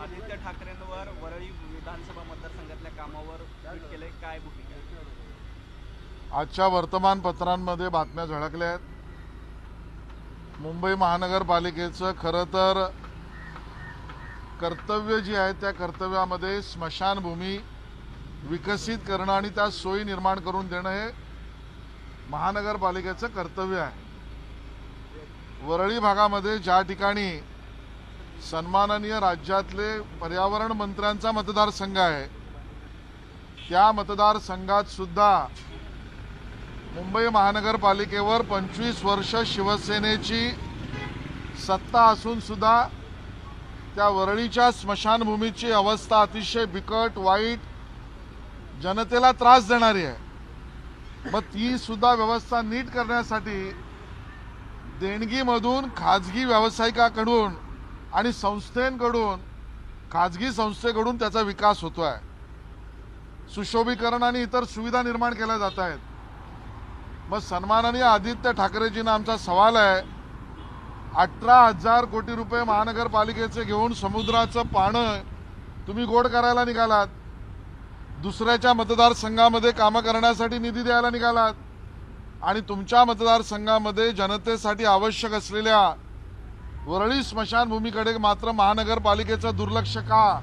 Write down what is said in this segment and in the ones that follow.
आदित्य ठाकरेंवर वरळी विधानसभा मतदारसंघातल्या कामावर ट्विट केले, काय भूमिका आहे? आजच्या वर्तमानपत्रांमध्ये बातम्या झळकल्या आहेत. मुंबई महानगरपालिकेचं खरं तर कर्तव्य जी आहे त्या कर्तव्यामध्ये स्मशानभूमी विकसित करणं आणि त्या सोयी निर्माण करून देणं हे महानगरपालिकेचं कर्तव्य आहे. वरळी भागामध्ये ज्या ठिकाणी सन्माननीय राज्यातले पर्यावरण मंत्र्यांचा मतदारसंघ आहे, त्या मतदारसंघात सुद्धा मुंबई महानगरपालिकेवर 25 वर्ष शिवसेनेची सत्ता असून सुद्धा त्या वरळीच्या स्मशानभूमीची अवस्था अतिशय बिकट, वाईट, जनतेला त्रास देणारी आहे. मग ती सुद्धा व्यवस्था नीट करण्यासाठी देणगीमधून खाजगी व्यावसायिकाकडून आणि संस्थेकडून, खाजगी संस्थेकडून त्याचा विकास होतो आहे. सुशोभीकरण आणि इतर सुविधा निर्माण केल्या जात आहेत. मग सन्माननीय आदित्य ठाकरेजींना आमचा सवाल आहे, 18,000 कोटी रुपये महानगरपालिकेचे घेऊन समुद्राचं पाणी तुम्ही गोड करायला निघालात. दुसऱ्याच्या मतदारसंघामध्ये कामं करण्यासाठी निधी द्यायला निघालात आणि तुमच्या मतदारसंघामध्ये जनतेसाठी आवश्यक असलेल्या वरळी स्मशानभूमीकडे मात्र महानगरपालिकेचं दुर्लक्ष का?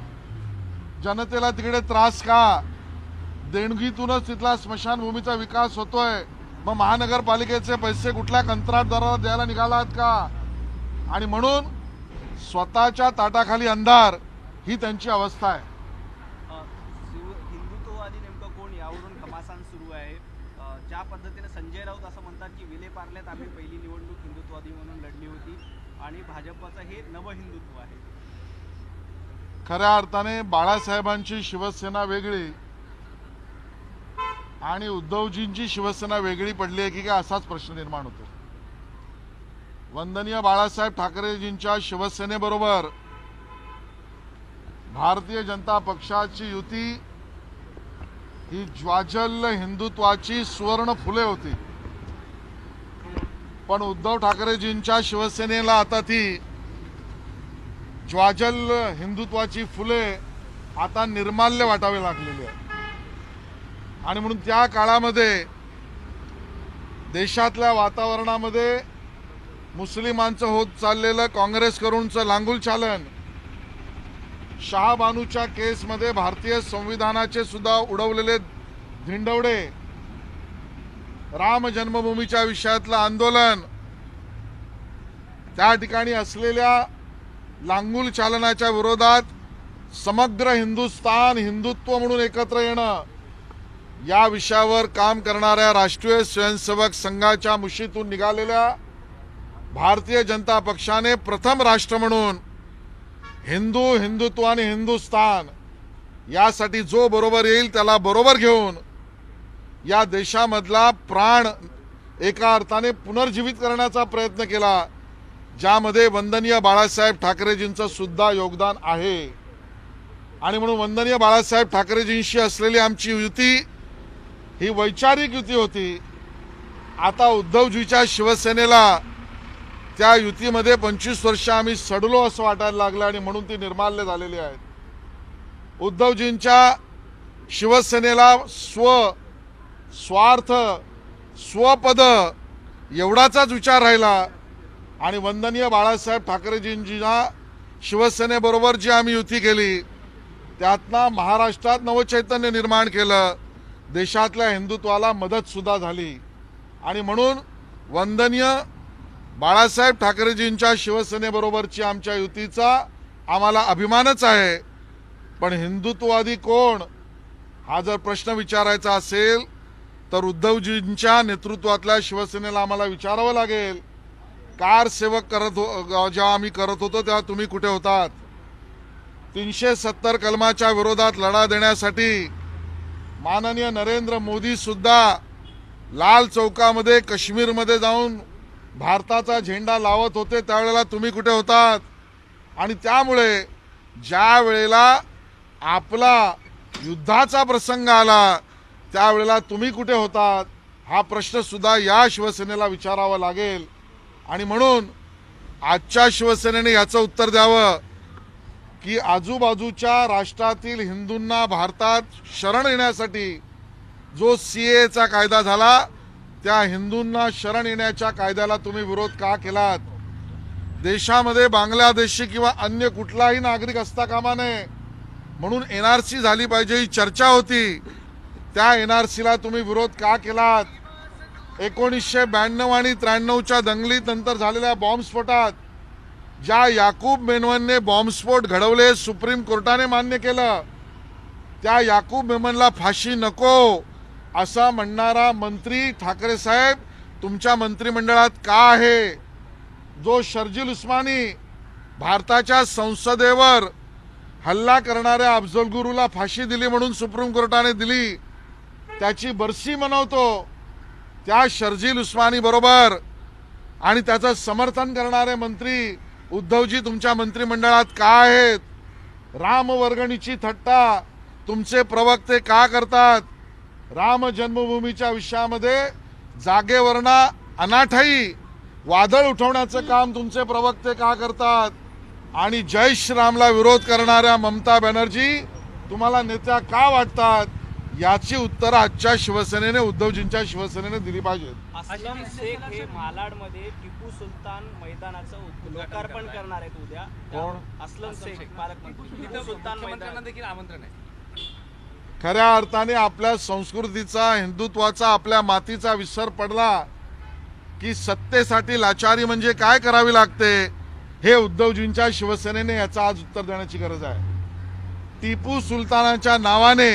जनतेला तिकडे त्रास का? देणगीतूनच तिथला स्मशानभूमीचा विकास होतोय. मग महानगरपालिकेचे पैसे कुठल्या कंत्राटदाराला द्यायला निघालात का? आणि म्हणून स्वतःच्या ताटाखाली अंधार ही त्यांची अवस्था आहे. हिंदुत्ववादी नेमकं कोण, यावरून घमासान सुरू आहे. ज्या पद्धतीने संजय राऊत असं म्हणतात की विलेपार्ल्यात आम्ही पहिली निवडणूक हिंदुत्ववादी म्हणून लढली होती आणि भाजपचं हे नवहिंदुत्व आहे. खऱ्या अर्थाने बाळासाहेबांची शिवसेना वेगळी आणि उद्धवजींची शिवसेना वेगळी पडली आहे की काय, असाच प्रश्न निर्माण होतो. वंदनीय बाळासाहेब ठाकरेजींच्या शिवसेनेबरोबर भारतीय जनता पक्षाची युती ही ज्वाजल्य हिंदुत्वाची सुवर्ण फुले होती. पण उद्धव ठाकरेजींच्या शिवसेनेला आता ती ज्वाजल्य हिंदुत्वाची फुले आता निर्माल्य वाटावे लागलेली आहे. आणि म्हणून त्या काळामध्ये देशातल्या वातावरणामध्ये मुस्लिमांचं होत चाललेलं काँग्रेसकडूनचं लांगुल चालन, शहाबानूच्या केसमध्ये भारतीय संविधानाचे सुद्धा उडवलेले धिंडवडे, राम जन्मभूमीच्या विषयातलं आंदोलन, त्या ठिकाणी असलेल्या लांगुल चालनाच्या विरोधात समग्र हिंदुस्थान हिंदुत्व म्हणून एकत्र येणं, या विषयावर काम करणाऱ्या राष्ट्रीय स्वयंसेवक संघाच्या मुशीतून निघालेल्या भारतीय जनता पक्षाने प्रथम राष्ट्र म्हणून हिंदू, हिंदुत्व आणि हिंदुस्थान यासाठी जो बरोबर येईल त्याला बरोबर घेऊन या देशामधला प्राण एका अर्थाने पुनर्जीवित करण्याचा प्रयत्न केला, ज्यामध्ये वंदनीय बाळासाहेब ठाकरेजींचं सुद्धा योगदान आहे. आणि म्हणून वंदनीय बाळासाहेब ठाकरेजींशी असलेली आमची युती ही वैचारिक युती होती. आता उद्धवजीच्या शिवसेनेला त्या युतीमध्ये 25 वर्ष आम्ही सडलो असं वाटायला लागलं आणि म्हणून ती निर्माल्य झालेली आहेत. उद्धवजींच्या शिवसेनेला स्वार्थ, स्वपद एवढाचाच विचार राहिला आणि वंदनीय बाळासाहेब ठाकरेजींच्या शिवसेनेबरोबर जी आम्ही युती केली त्यातनं महाराष्ट्रात नवचैतन्य निर्माण केलं, देशातल्या हिंदुत्वाला मदत सुद्धा झाली. आणि म्हणून वंदनीय बाळासाहेब ठाकरेजींच्या शिवसेनेबरोबरची आमच्या युतीचा आम्हाला अभिमानच आहे. पण हिंदुत्ववादी कोण हा जर प्रश्न विचारायचा असेल तर उद्धवजींच्या नेतृत्वातल्या शिवसेनेला आम्हाला विचारावं लागेल. कार सेवक जेव्हा आम्ही करत होतो तेव्हा तुम्ही कुठे होतात? 370 कलमाच्या विरोधात लढा देण्यासाठी माननीय नरेंद्र मोदी सुद्धा लाल चौकामध्ये काश्मीरमध्ये जाऊन भारताचा झेंडा लावत होते, त्यावेळेला तुम्ही कुठे होतात? आणि त्यामुळे ज्या वेळेला आपला युद्धाचा प्रसंग आला त्यावेळेला तुम्ही कुठे होतात हा प्रश्न सुद्धा या शिवसेनेला विचारावा लागेल. आणि म्हणून आजच्या शिवसेनेने याचं उत्तर द्यावं की आजूबाजूच्या राष्ट्रातील हिंदूंना भारतात शरण येण्यासाठी जो CAA कायदा झाला त्या हिंदूंना शरण येण्याच्या कायद्याला तुम्ही विरोध का केलात? देशामध्ये बांगलादेशी किंवा अन्य कुठलाही नागरिक असता कामा नये म्हणून NRC झाली पाहिजे ही चर्चा होती. त्या NRCला तुम्ही विरोध का केलात? 1992 आणि 93च्या दंगलीत नंतर झालेल्या बॉम्बस्फोटात ज्या याकूब मेमनने बॉम्बस्फोट घडवले सुप्रीम कोर्टाने मान्य केलं. त्या याकूब मेमनला फाशी नको असा म्हणणारा मंत्री ठाकरे साहेब तुमच्या मंत्रिमंडळात का आहे? जो शर्जील उस्मानी भारताच्या संसदेवर हल्ला करणाऱ्या अफजल गुरुला फाशी दिली म्हणून सुप्रीम कोर्टाने दिली, त्याची बरसी मनवतो. त्या शर्जील उस्मानी बरोबर आणि त्याचं समर्थन करणारे मंत्री उद्धवजी तुमच्या मंत्रिमंडळात का आहेत? राम वर्गणीची थट्टा तुमचे प्रवक्ते का करतात? राम जन्मभूमीच्या विषयामध्ये जागेवरना अनाठाई वादळ उठवण्याचं काम तुमचे प्रवक्ते का करतात? आणि जय श्रीरामला विरोध करणाऱ्या ममता बॅनर्जी तुम्हाला नेत्या का वाटतात? याची उत्तरं आजच्या शिवसेनेने उद्धवजींच्या शिवसेनेने दिली पाहिजेत. असलम शेख हे मालाडमध्ये टिपू सुलतान मैदानाचं लोकार्पण करणार आहेत उद्या. कोण? असलम शेख पालकमंत्री. टिपू सुलतान मैदानाला देखील आमंत्रण आहे. खऱ्या अर्थाने आपल्या संस्कृतीचा हिंदुत्वाचा आपल्या मातीचा विसर पडला की सत्तेसाठी लाचारी म्हणजे काय करावी लागते हे उद्धवजींच्या शिवसेनेने याचा आज उत्तर देण्याची गरज आहे. टिपू सुलतानाच्या नावाने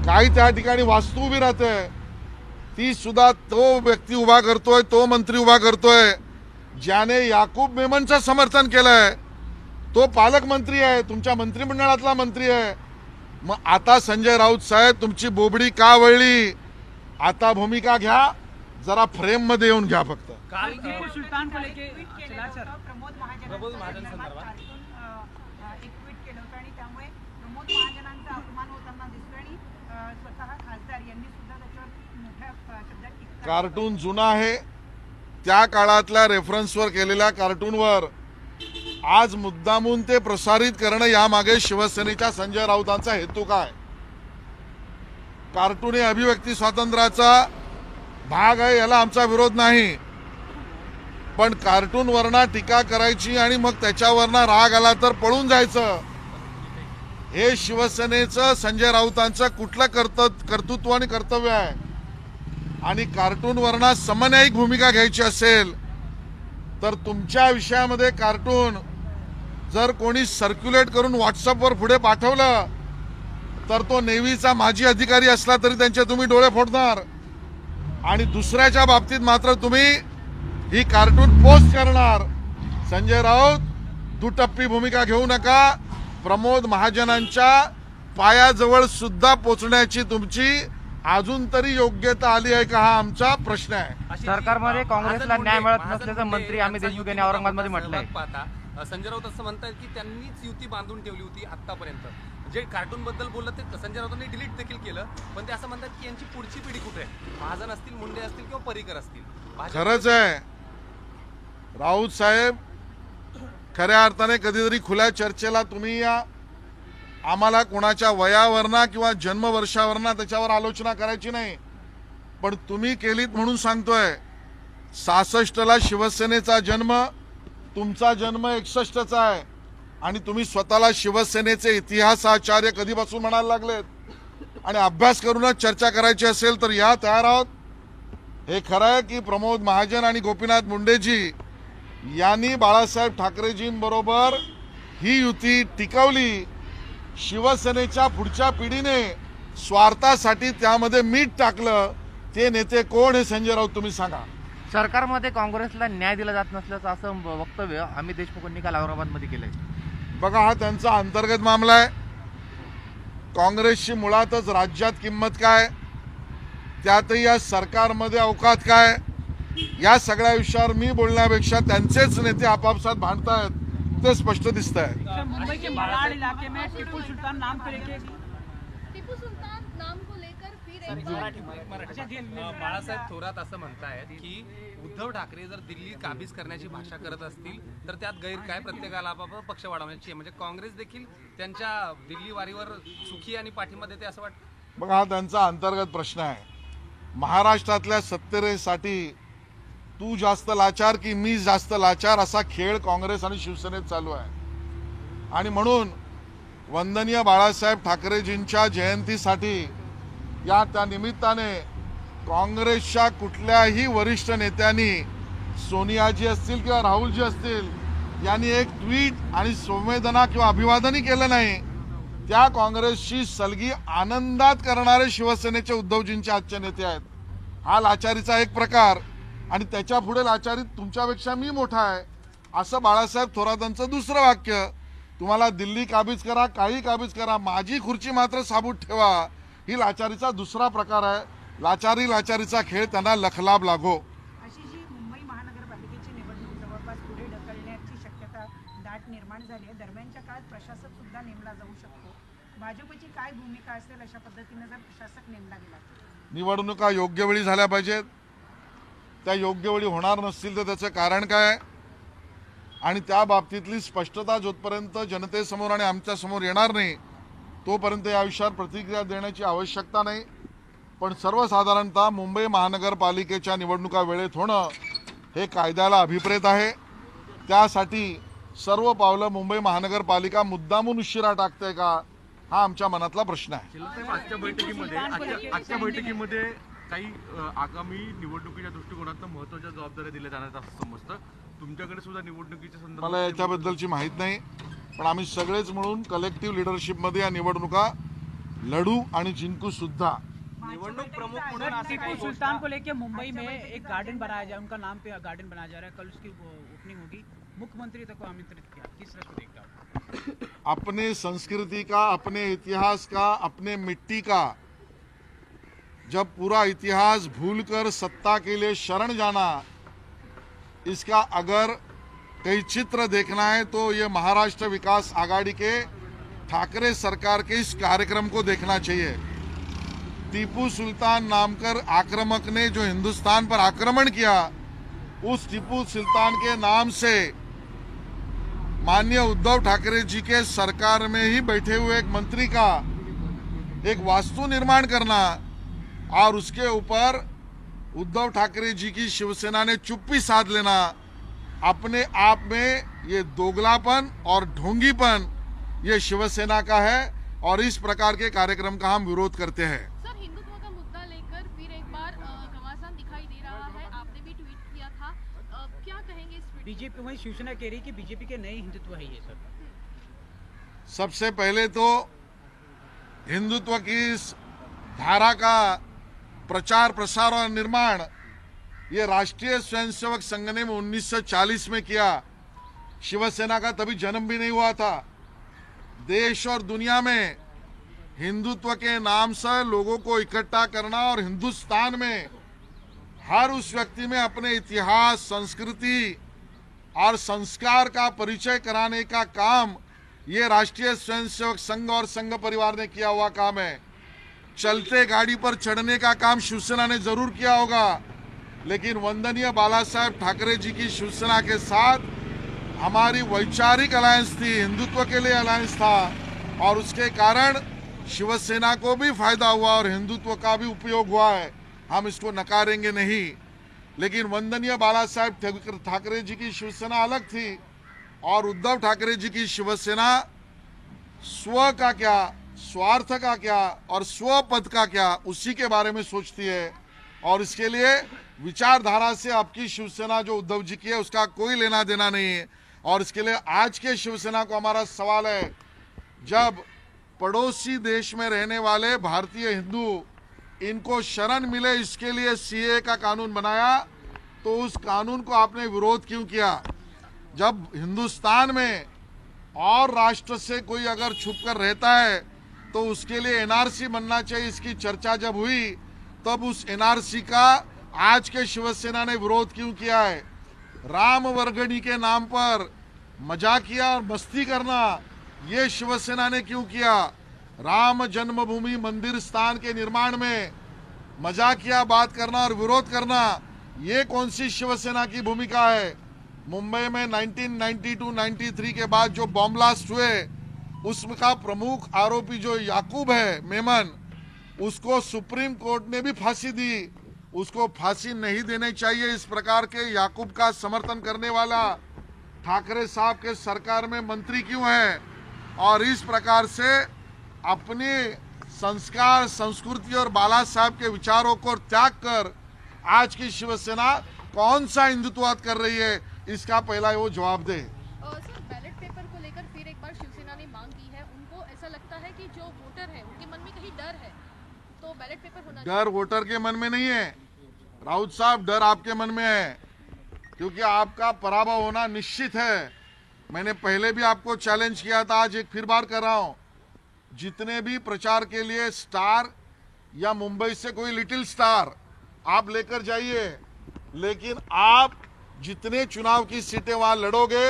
काही त्या ठिकाणी वास्तू उभी राहते, ती सुद्धा तो व्यक्ती उभा करतोय, तो मंत्री उभा करतोय ज्याने याकूब मेमनचं समर्थन केलंय. तो पालकमंत्री आहे, तुमच्या मंत्रिमंडळातला मंत्री आहे. मग आता संजय राऊत साहेब तुमची बोबडी का वळली? आता भूमिका घ्या, जरा फ्रेम मध्ये येऊन घ्या. फक्त काल टिपू सुलतान को लेके प्रमोद महाजन संदर्भात एक ट्विट केलं होतं आणि त्यामुळे प्रमोद महाजनांचा अपमान होताना दिसतो आणि स्वतः खासदार यांनी सुद्धा त्याच्यावर मोठ्या शब्दात टीका. कार्टून जुना आहे, त्या काळातल्या रेफरन्सवर केलेल्या कार्टूनवर आज मुद्दामून ते प्रसारित करणं यामागे शिवसेनेच्या संजय राऊतांचा हेतू काय? कार्टून हे अभिव्यक्ती स्वातंत्र्याचा भाग आहे, याला आमचा विरोध नाही. पण कार्टूनवरना टीका करायची आणि मग त्याच्यावरना राग आला तर पळून जायचं, हे शिवसेनेचं संजय राऊतांचं कुठलं कर्तृत्व आणि कर्तव्य आहे? आणि कार्टूनवरना समन्यायिक भूमिका घ्यायची असेल तर तुमच्या विषयामध्ये कार्टून जर कोणी सर्क्युलेट करून व्हॉट्सअपवर पुढे पाठवलं तर तो नेव्हीचा माजी अधिकारी असला तरी त्यांचे तुम्ही डोळे फोडणार. आणि दुसऱ्याच्या बाबतीत मात्र तुम्ही ही कार्टून पोस्ट करणार. संजय राऊत दुटप्पी भूमिका घेऊ नका. प्रमोद महाजनांच्या पायाजवळ सुद्धा पोचण्याची तुमची अजून तरी योग्यता आली आहे का हा आमचा प्रश्न आहे. सरकारमध्ये काँग्रेसला न्याय मिळत नसल्याचं मंत्री अमित देशमुख यांनी औरंगाबादमध्ये म्हटलंय. संजय राऊत असं म्हणतात की त्यांनीच युती बांधून ठेवली होती आतापर्यंत. जे कार्टून बद्दल बोललं ते संजय राऊतांनी डिलीट देखील केलं, पण ते असं म्हणतात की यांची पुढची पिढी कुठे आहे? महाजन असतील, मुंडे असतील किंवा पर्रिकर असतील. खरंच आहे राऊत साहेब, खऱ्या अर्थाने कधीतरी खुल्या चर्चेला तुम्ही या. आम्हाला कोणाच्या वयावरना किंवा जन्मवर्षावरना त्याच्यावर आलोचना करायची नाही, पण तुम्ही केलीत म्हणून सांगतोय. 66ला शिवसेनेचा जन्म, तुमचा जन्म 61चा आहे आणि तुम्ही स्वतःला शिवसेनेचे इतिहासाचार्य कधीपासून म्हणायला लागलेत. आणि अभ्यास करूनच चर्चा करायची असेल तर या तयार आहोत. हे खरं आहे की प्रमोद महाजन आणि गोपीनाथ मुंडेजी यांनी बाळासाहेब ठाकरेजींबरोबर ही युती टिकवली. शिवसेनेच्या पुढच्या पिढीने स्वार्थासाठी त्यामध्ये मीठ टाकलं. ते नेते कोण हे संजय राऊत तुम्ही सांगा. सरकारमध्ये काँग्रेसला न्याय दिला जात नसल्याचं असं वक्तव्य अमित देशमुखांनी काल औरंगाबादमध्ये केलंय. बघा, हा त्यांचा अंतर्गत मामला आहे. काँग्रेसची मुळातच राज्यात किंमत काय, त्यातही या सरकारमध्ये अवकात काय, या सगळ्या विषयावर मी बोलण्यापेक्षा त्यांचेच नेते आपापसात भांडतायत ते स्पष्ट दिसत आहे. मुंबई के मलाड इलाके में टिपू सुल्तान नाम को लेकर टिपू सुल्तान नाम को लेकर बाळासाहेब थोरात असं म्हणतायत की उद्धव ठाकरे जर दिल्ली काबीज करण्याची भाषा करत असतील तर त्यात गैर काय, प्रत्येकाला आपापला पक्ष वाढवण्याची आहे. म्हणजे काँग्रेस देखील त्यांच्या दिल्ली वारीवर सुखी आणि पाठिंबा देते असं वाटतं. मग हा त्यांचा अंतर्गत प्रश्न आहे. महाराष्ट्रातल्या सत्तेसाठी तू जास्त लाचार की मी जास्त लाचार असा खेळ काँग्रेस आणि शिवसेनेत चालू आहे. आणि म्हणून वंदनीय बाळासाहेब ठाकरेजींच्या जयंतीसाठी या त्या निमित्ताने काँग्रेसच्या कुठल्याही वरिष्ठ नेत्यांनी, सोनियाजी असतील किंवा राहुलजी असतील, यांनी एक ट्विट आणि संवेदना किंवा अभिवादनही केलं नाही. त्या काँग्रेसची सलगी आनंदात करणारे शिवसेनेचे उद्धवजींचे आजचे नेते आहेत. हा लाचारीचा एक प्रकार, आणि त्याच्या पुढे लाचारी तुमच्यापेक्षा मी मोठा आहे असं बाळासाहेब थोरातांचं दुसरं वाक्य. तुम्हाला दिल्ली काबीज करा, काही काबीज करा, माझी खुर्ची मात्र साबूत ठेवा, ही लाचारीचा दुसरा प्रकार आहे. लाचारीचा खेळ त्यांना लखलाभ लागो. अशी जी मुंबई महानगरपालिकेची निवडणूक जवळपास पुढे ढकलण्याची शक्यता दाट निर्माण झाली आहे. दरम्यानच्या काळात प्रशासक सुद्धा नेमला जाऊ शकतो. भाजपची काय भूमिका असेल अशा पद्धतीने जर प्रशासक नेमला गेला? निवडणुका योग्य वेळी झाल्या पाहिजेत. त्या योग्य वेळी होणार नसतील तर त्याचं कारण काय, आणि त्या बाबतीतली स्पष्टता जोपर्यंत जनतेसमोर आणि आमच्यासमोर येणार नाही तोपर्यंत या विषयावर प्रतिक्रिया देण्याची आवश्यकता नाही. पण सर्वसाधारणतः मुंबई महानगरपालिकेच्या निवडणुका वेळेत होणं हे कायद्याला अभिप्रेत आहे. त्यासाठी सर्व पावलं मुंबई महानगरपालिका मुद्दामून उशिरा टाकते का, हा आमच्या मनातला प्रश्न आहे. आजच्या बैठकीमध्ये काही आगामी निवडणुकीच्या दृष्टिकोनातून महत्त्वाच्या जबाबदाऱ्या दिल्या जाणार असं समजतं. तुमच्याकडे सुद्धा निवडणुकीच्या संदर्भात मला याच्याबद्दलची माहीत नाही, पण आम्ही सगळेच मिळून कलेक्टिव्ह लिडरशिपमध्ये या निवडणुका लढू आणि जिंकू सुद्धा. निवडणूक प्रमुख म्हणून असं टीपू काही सुल्तान को लेके मुंबई में एक गार्डन बनाया जाए, उनका नाम पे गार्डन बनाया जा रहा है. कल उसकी ओपनिंग होगी. मुख्यमंत्री तक को आमंत्रित किया. किस तरह से देखते हो? अपने संस्कृति का, अपने इतिहास का, अपने मिट्टी का जब पूरा इतिहास भूलकर सत्ता के लिए शरण जाना, इसका अगर कई चित्र देखना है तो ये महाराष्ट्र विकास आघाड़ी के ठाकरे सरकार के इस कार्यक्रम को देखना चाहिए. टीपू सुल्तान नामकर आक्रामक ने जो हिंदुस्तान पर आक्रमण किया, उस टीपू सुल्तान के नाम से माननीय उद्धव ठाकरे जी के सरकार में ही बैठे हुए एक मंत्री का एक वास्तु निर्माण करना और उसके ऊपर उद्धव ठाकरे जी की शिवसेना ने चुप्पी साध लेना, अपने आप में ये दोगलापन और ढोंगीपन ये शिवसेना का है और इस प्रकार के कार्यक्रम का हम विरोध करते हैं. सर, हिंदुत्व का मुद्दा लेकर फिर एक बार घमासान दिखाई दे रहा है. आपने भी ट्वीट किया था, क्या कहेंगे इस ट्वीट? बीजेपी वही शिवसेना कह रही है कि बीजेपी के नए हिंदुत्व है ये. सर, सबसे पहले तो हिंदुत्व की इस धारा का प्रचार प्रसार और निर्माण ये राष्ट्रीय स्वयंसेवक संघ ने 1940 में किया. शिवसेना का तभी जन्म भी नहीं हुआ था. देश और दुनिया में हिंदुत्व के नाम से लोगों को इकट्ठा करना और हिंदुस्तान में हर उस व्यक्ति में अपने इतिहास, संस्कृति और संस्कार का परिचय कराने का काम ये राष्ट्रीय स्वयंसेवक संघ और संघ परिवार ने किया हुआ काम है. चलते गाड़ी पर चढ़ने का काम शिवसेना ने जरूर किया होगा, लेकिन वंदनीय बाला साहेब ठाकरे जी की शिवसेना के साथ हमारी वैचारिक अलायंस थी, हिंदुत्व के लिए अलायंस था, और उसके कारण शिवसेना को भी फायदा हुआ और हिंदुत्व का भी उपयोग हुआ है. हम इसको नकारेंगे नहीं. लेकिन वंदनीय बाला साहेब ठाकरे जी की शिवसेना अलग थी और उद्धव ठाकरे जी की शिवसेना स्व का क्या, स्वार्थ का क्या और स्वपद का क्या, उसी के बारे में सोचती है. और इसके लिए विचारधारा से आपकी शिवसेना जो उद्धव जी की है उसका कोई लेना देना नहीं है. और इसके लिए आज के शिवसेना को हमारा सवाल है, जब पड़ोसी देश में रहने वाले भारतीय हिंदू इनको शरण मिले इसके लिए सीए का कानून बनाया, तो उस कानून को आपने विरोध क्यों किया? जब हिंदुस्तान में और राष्ट्र से कोई अगर छुप कर रहता है तो उसके लिए एनआरसी बनना चाहिए. इसकी चर्चा जब हुई तब उस एनआरसी का आज के शिवसेना ने विरोध क्यों किया है? राम वर्गणी के नाम पर मजाकिया और मस्ती करना ये शिवसेना ने क्यों किया? राम जन्मभूमि मंदिर स्थान के निर्माण में मजाकिया बात करना और विरोध करना, ये कौन सी शिवसेना की भूमिका है? मुंबई में 1992-93 के बाद जो बॉम्ब ब्लास्ट हुए, उसका प्रमुख आरोपी जो याकूब है मेमन, उसको सुप्रीम कोर्ट ने भी फांसी दी। उसको फांसी नहीं देनी चाहिए। इस प्रकार के याकूब का समर्थन करने वाला ठाकरे साहब के सरकार में मंत्री क्यों है? और इस प्रकार से अपने संस्कार, संस्कृति और बाला साहब के विचारों को त्याग कर आज की शिवसेना कौन सा हिंदुत्ववाद कर रही है, इसका पहला वो जवाब दे। सर, बैलेट पेपर को लेकर फिर एक बार शिवसेना ने मांग की है। उनको ऐसा लगता है कि जो वोटर है उनके मन में कहीं डर है, तो बैलेट पेपर होना चाहिए। डर वोटर के मन में नहीं है राउत साहब, डर आपके मन में है, क्योंकि आपका पराभव होना निश्चित है। मैंने पहले भी आपको चैलेंज किया था, आज एक फिर बार कर रहा हूं। जितने भी प्रचार के लिए स्टार या मुंबई से कोई लिटिल स्टार आप लेकर जाइए, लेकिन आप जितने चुनाव की सीटें वहां लड़ोगे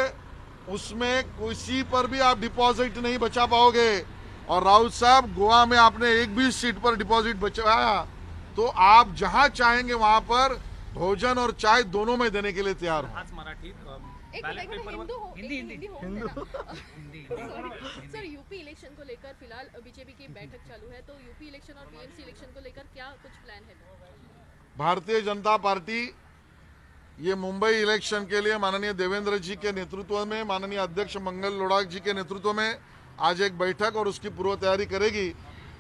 उसमें किसी पर भी आप डिपॉजिट नहीं बचा पाओगे। और राउत साहब, गोवा में आपने एक भी सीट पर डिपॉजिट बचाया तो आप जहां चाहेंगे वहां पर भोजन और चाय दोनों में देने के लिए तैयार हो। आज मराठीत एक ballot paper Hindi sir, UP election को लेकर फिलहाल बीजेपी की बैठक चालू है, तो यूपी इलेक्शन और बीएमसी इलेक्शन को लेकर क्या कुछ प्लान है? भारतीय जनता पार्टी ये मुंबई इलेक्शन के लिए माननीय देवेंद्र जी के नेतृत्व में, माननीय अध्यक्ष मंगल लोढ़ाक जी के नेतृत्व में आज एक बैठक और उसकी पूर्व तैयारी करेगी।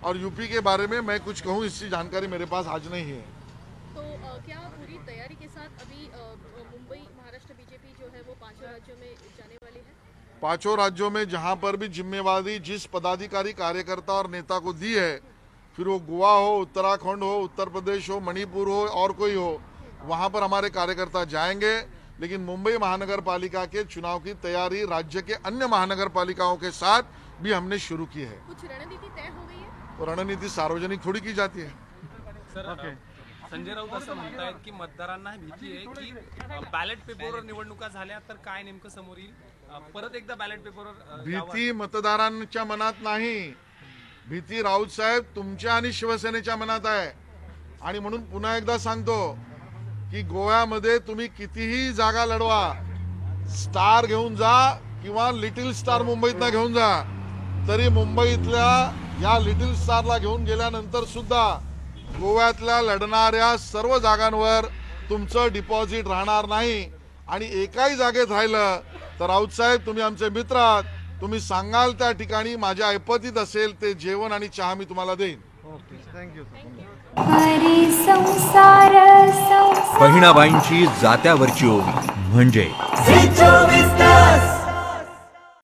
और यूपी के बारे में मैं कुछ कहूँ, इसकी जानकारी मेरे पास आज नहीं है। तो क्या पूरी तैयारी के साथ अभी मुंबई महाराष्ट्र बीजेपी जो है वो 5 राज्यों में जाने वाली है? 5 राज्यों में जहां पर भी जिम्मेवारी जिस पदाधिकारी, कार्यकर्ता और नेता को दी है, फिर वो गोवा हो, उत्तराखंड हो, उत्तर प्रदेश हो, मणिपुर हो और कोई हो, वहां पर हमारे कार्यकर्ता जाएंगे। लेकिन मुंबई महानगर पालिका के चुनाव की तैयारी राज्य के अन्य महानगर पालिकाओं के साथ भी हमने शुरू की है। कुछ रणनीति तय हो गई है? तो रणनीति सार्वजनिक थोडी की जाती है। सर, संजय राऊत असं म्हणतायत की मतदारांना भीती आहे की बॅलेट पेपरवर निवडणुका झाल्या तर काय नेमकं समोर येईल, परत एकदा बॅलेट पेपरवर भीती मतदारांच्या मनात नाही, भीती राऊत साहेब तुमच्या आणि शिवसेनेच्या मनात आहे। आणि म्हणून पुन्हा एकदा सांगतो की गोव्यामध्ये तुम्ही कितीही जागा लढवा, स्टार घेऊन जा किंवा लिटिल स्टार मुंबईतला घेऊन जा, तरी मुंबईतल्या या लिटिल स्टारला घेऊन गेल्यानंतर सुद्धा गोव्यातल्या लढणाऱ्या सर्व जागांवर तुमचं डिपॉझिट राहणार नाही। आणि एकाही जागेत राहिलं तर राऊत साहेब तुम्ही आमचे मित्र आहात, तुम्ही सांगाल त्या ठिकाणी माझ्या ऐपतीत असेल ते जेवण आणि चहा मी तुम्हाला देईन। बहिणाबाईंची जात्यावरची ओवी म्हणजे